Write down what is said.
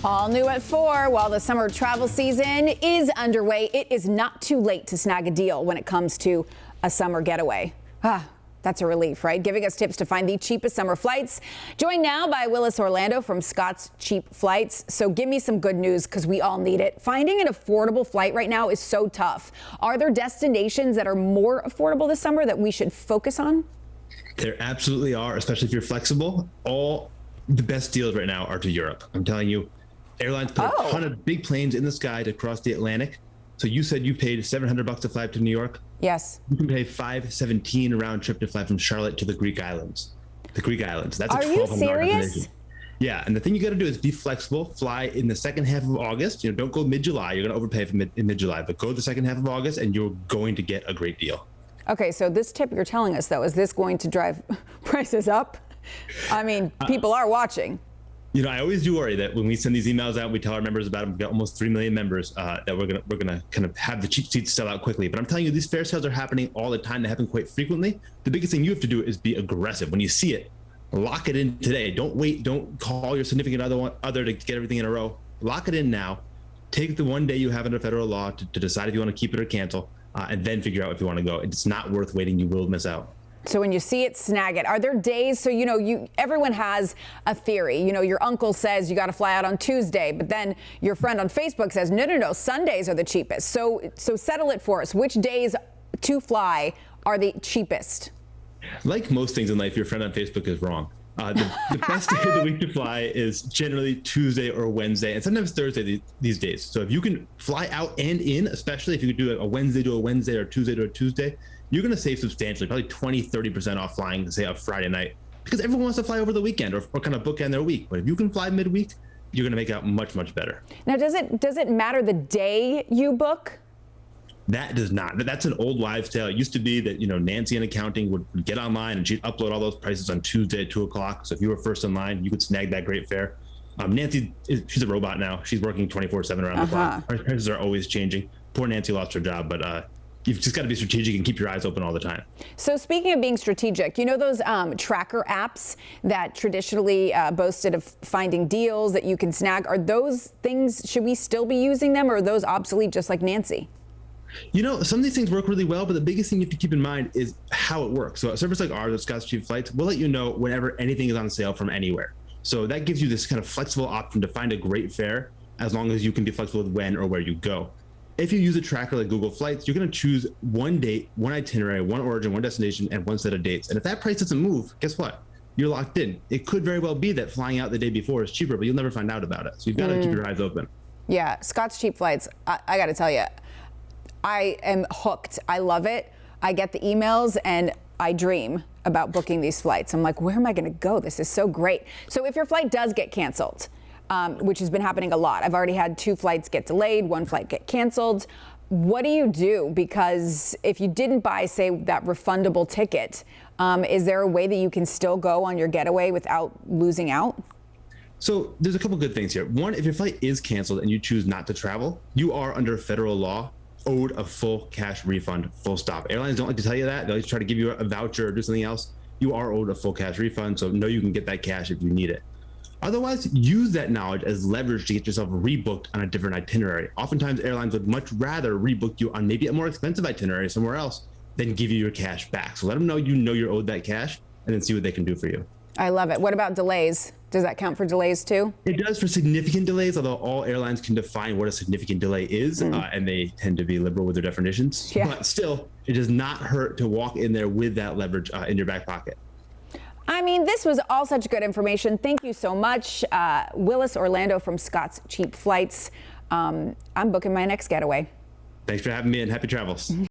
All new at 4. While the summer travel season is underway, it is not too late to snag a deal when it comes to a summer getaway. That's a relief, right? Giving us tips to find the cheapest summer flights. Joined now by Willis Orlando from Scott's Cheap Flights. So give me some good news because we all need it. Finding an affordable flight right now is so tough. Are there destinations that are more affordable this summer that we should focus on? There absolutely are, especially if you're flexible. All the best deals right now are to Europe. I'm telling you, airlines put a ton of big planes in the sky to cross the Atlantic. So you said you paid $700 to fly to New York? Yes. You can pay $517 round trip to fly from Charlotte to the Greek islands. The Greek islands. That's Are you serious? Yeah, and the thing you got to do is be flexible. Fly in the second half of August. Don't go mid-July. You're going to overpay for in mid-July, but go the second half of August, and you're going to get a great deal. Okay, so this tip you're telling us, though, is this going to drive prices up? I mean, people are watching. I always do worry that when we send these emails out, we tell our members about them. We've got almost 3 million members that we're gonna kind of have the cheap seats sell out quickly. But I'm telling you, these fare sales are happening all the time. They happen quite frequently. The biggest thing you have to do is be aggressive. When you see it, lock it in today. Don't wait. Don't call your significant other to get everything in a row. Lock it in now. Take the one day you have under federal law to decide if you want to keep it or cancel, and then figure out if you want to go. It's not worth waiting. You will miss out. So when you see it, snag it. Are there days? So, everyone has a theory. Your uncle says you got to fly out on Tuesday, but then your friend on Facebook says, no, Sundays are the cheapest. So settle it for us. Which days to fly are the cheapest? Like most things in life, your friend on Facebook is wrong. The best day of the week to fly is generally Tuesday or Wednesday, and sometimes Thursday these days. So if you can fly out and in, especially if you could do a Wednesday to a Wednesday or Tuesday to a Tuesday, you're going to save substantially, probably 20-30% off flying, say, a Friday night, because everyone wants to fly over the weekend or kind of bookend their week. But if you can fly midweek, you're going to make out much, much better. Now, does it matter the day you book? That does not. That's an old wives' tale. It used to be that, Nancy in accounting would get online and she'd upload all those prices on Tuesday at 2 o'clock. So if you were first in line, you could snag that great fare. Nancy, she's a robot now. She's working 24/7 around the clock. Our prices are always changing. Poor Nancy lost her job, but you've just got to be strategic and keep your eyes open all the time. So speaking of being strategic, those tracker apps that traditionally boasted of finding deals that you can snag, are those things, should we still be using them, or are those obsolete just like Nancy? Some of these things work really well, but the biggest thing you have to keep in mind is how it works. So a service like ours at Scott's Cheap Flights, we'll let you know whenever anything is on sale from anywhere. So that gives you this kind of flexible option to find a great fare, as long as you can be flexible with when or where you go. If you use a tracker like Google Flights, you're going to choose one date, one itinerary, one origin, one destination, and one set of dates. And if that price doesn't move, guess what? You're locked in. It could very well be that flying out the day before is cheaper, but you'll never find out about it. So you've got to keep your eyes open. Yeah, Scott's Cheap Flights, I got to tell you, I am hooked. I love it. I get the emails and I dream about booking these flights. I'm like, where am I going to go? This is so great. So if your flight does get canceled, which has been happening a lot. I've already had 2 flights get delayed, 1 flight get canceled. What do you do? Because if you didn't buy, say, that refundable ticket, is there a way that you can still go on your getaway without losing out? So there's a couple good things here. One, if your flight is canceled and you choose not to travel, you are under federal law owed a full cash refund, full stop. Airlines don't like to tell you that. They always try to give you a voucher or do something else. You are owed a full cash refund, so know you can get that cash if you need it. Otherwise, use that knowledge as leverage to get yourself rebooked on a different itinerary. Oftentimes, airlines would much rather rebook you on maybe a more expensive itinerary somewhere else than give you your cash back. So let them know you're owed that cash, and then see what they can do for you. I love it. What about delays? Does that count for delays too? It does for significant delays, although all airlines can define what a significant delay is, and they tend to be liberal with their definitions. Yeah. But still, it does not hurt to walk in there with that leverage in your back pocket. I mean, this was all such good information. Thank you so much. Willis Orlando from Scott's Cheap Flights. I'm booking my next getaway. Thanks for having me, and happy travels.